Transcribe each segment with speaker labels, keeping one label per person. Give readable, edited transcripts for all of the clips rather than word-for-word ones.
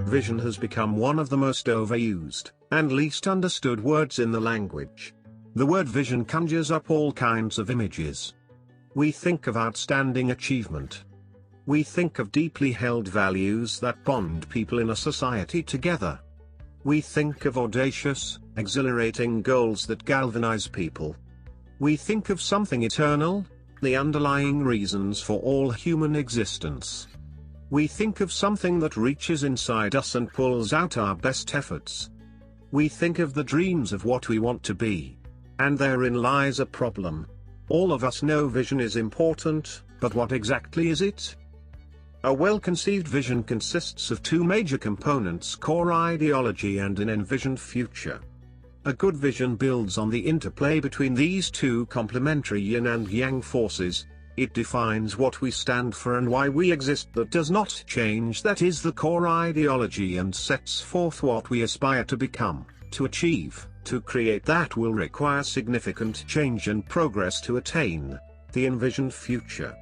Speaker 1: Vision has become one of the most overused and least understood words in the language. The word vision conjures up all kinds of images. We think of outstanding achievement. We think of deeply held values that bond people in a society together. We think of audacious, exhilarating goals that galvanize people. We think of something eternal, the underlying reasons for all human existence. We think of something that reaches inside us and pulls out our best efforts. We think of the dreams of what we want to be. And therein lies a problem. All of us know vision is important, but what exactly is it? A well-conceived vision consists of two major components: core ideology and an envisioned future. A good vision builds on the interplay between these two complementary yin and yang forces. It defines what we stand for and why we exist. That does not change. That is the core ideology, and sets forth what we aspire to become, to achieve, to create. That will require significant change and progress to attain the envisioned future.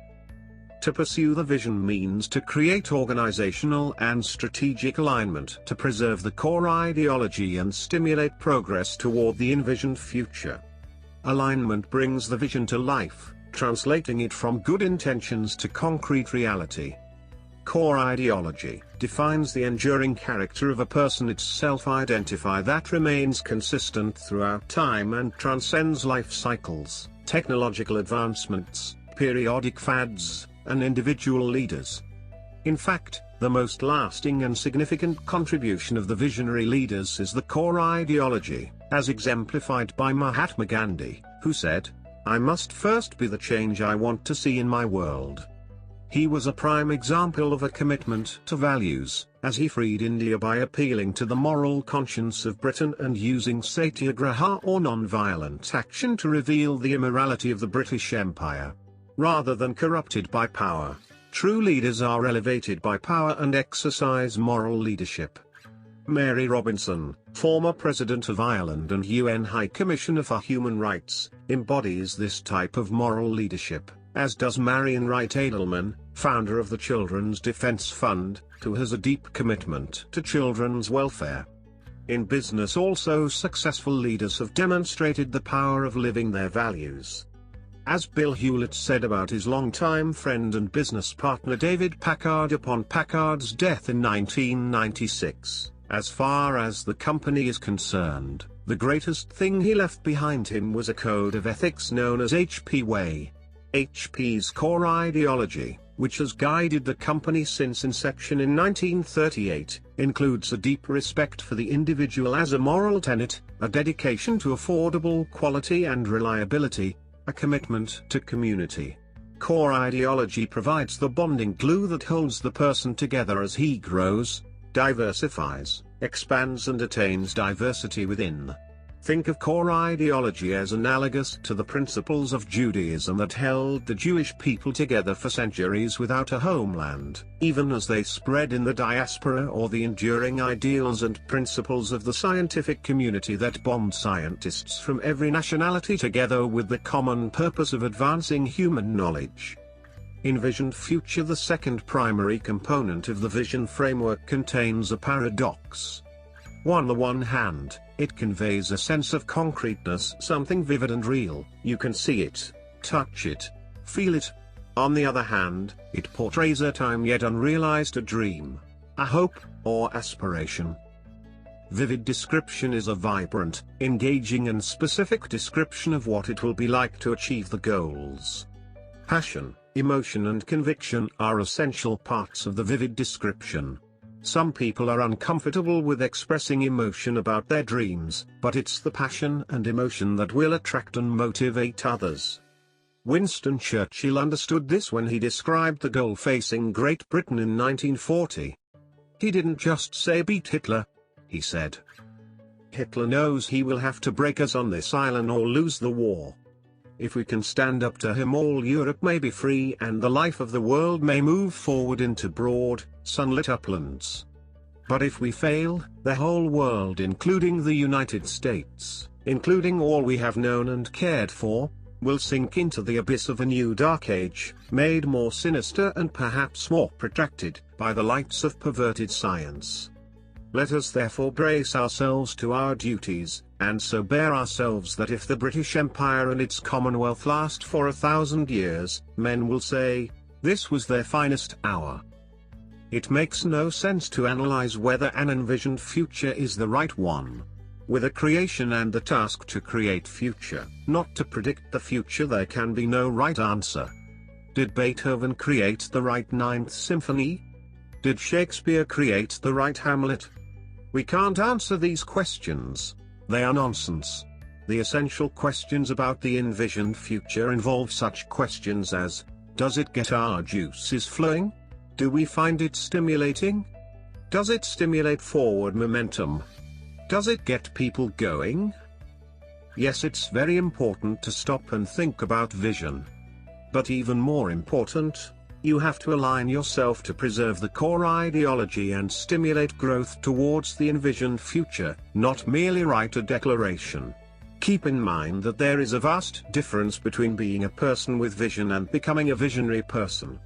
Speaker 1: To pursue the vision means to create organizational and strategic alignment to preserve the core ideology and stimulate progress toward the envisioned future. Alignment brings the vision to life, translating it from good intentions to concrete reality. Core ideology defines the enduring character of a person, its self-identity that remains consistent throughout time and transcends life cycles, technological advancements, periodic fads, and individual leaders. In fact, the most lasting and significant contribution of the visionary leaders is the core ideology, as exemplified by Mahatma Gandhi, who said, "I must first be the change I want to see in my world." He was a prime example of a commitment to values, as he freed India by appealing to the moral conscience of Britain and using satyagraha or non-violent action to reveal the immorality of the British Empire. Rather than corrupted by power, true leaders are elevated by power and exercise moral leadership. Mary Robinson, former President of Ireland and UN High Commissioner for Human Rights, embodies this type of moral leadership, as does Marian Wright Edelman, founder of the Children's Defense Fund, who has a deep commitment to children's welfare. In business also, successful leaders have demonstrated the power of living their values. As Bill Hewlett said about his longtime friend and business partner David Packard upon Packard's death in 1996, "As far as the company is concerned, the greatest thing he left behind him was a code of ethics known as HP Way." HP's core ideology, which has guided the company since inception in 1938, includes a deep respect for the individual as a moral tenet, a dedication to affordable quality and reliability, a commitment to community. Core ideology provides the bonding glue that holds the person together as he grows, diversifies, expands and attains diversity within. Think of core ideology as analogous to the principles of Judaism that held the Jewish people together for centuries without a homeland, even as they spread in the diaspora, or the enduring ideals and principles of the scientific community that bond scientists from every nationality together with the common purpose of advancing human knowledge. Envisioned future. The second primary component of the vision framework contains a paradox. On the one hand, it conveys a sense of concreteness, something vivid and real. You can see it, touch it, feel it. On the other hand, it portrays a time yet unrealized, a dream, a hope, or aspiration. Vivid description is a vibrant, engaging and specific description of what it will be like to achieve the goals. Passion, emotion and conviction are essential parts of the vivid description. Some people are uncomfortable with expressing emotion about their dreams, but it's the passion and emotion that will attract and motivate others. Winston Churchill understood this when he described the goal facing Great Britain in 1940. He didn't just say beat Hitler. He said, "Hitler knows he will have to break us on this island or lose the war. If we can stand up to him, all Europe may be free and the life of the world may move forward into broad, sunlit uplands. But if we fail, the whole world, including the United States, including all we have known and cared for, will sink into the abyss of a new dark age, made more sinister and perhaps more protracted, by the lights of perverted science. Let us therefore brace ourselves to our duties, and so bear ourselves that if the British Empire and its Commonwealth last for 1,000 years, men will say, this was their finest hour. It makes no sense to analyze whether an envisioned future is the right one. With a creation and the task to create future, not to predict the future, there can be no right answer. Did Beethoven create the right Ninth Symphony? Did Shakespeare create the right Hamlet? We can't answer these questions. They are nonsense. The essential questions about the envisioned future involve such questions as, does it get our juices flowing? Do we find it stimulating? Does it stimulate forward momentum? Does it get people going? Yes, it's very important to stop and think about vision. But even more important, you have to align yourself to preserve the core ideology and stimulate growth towards the envisioned future, not merely write a declaration. Keep in mind that there is a vast difference between being a person with vision and becoming a visionary person.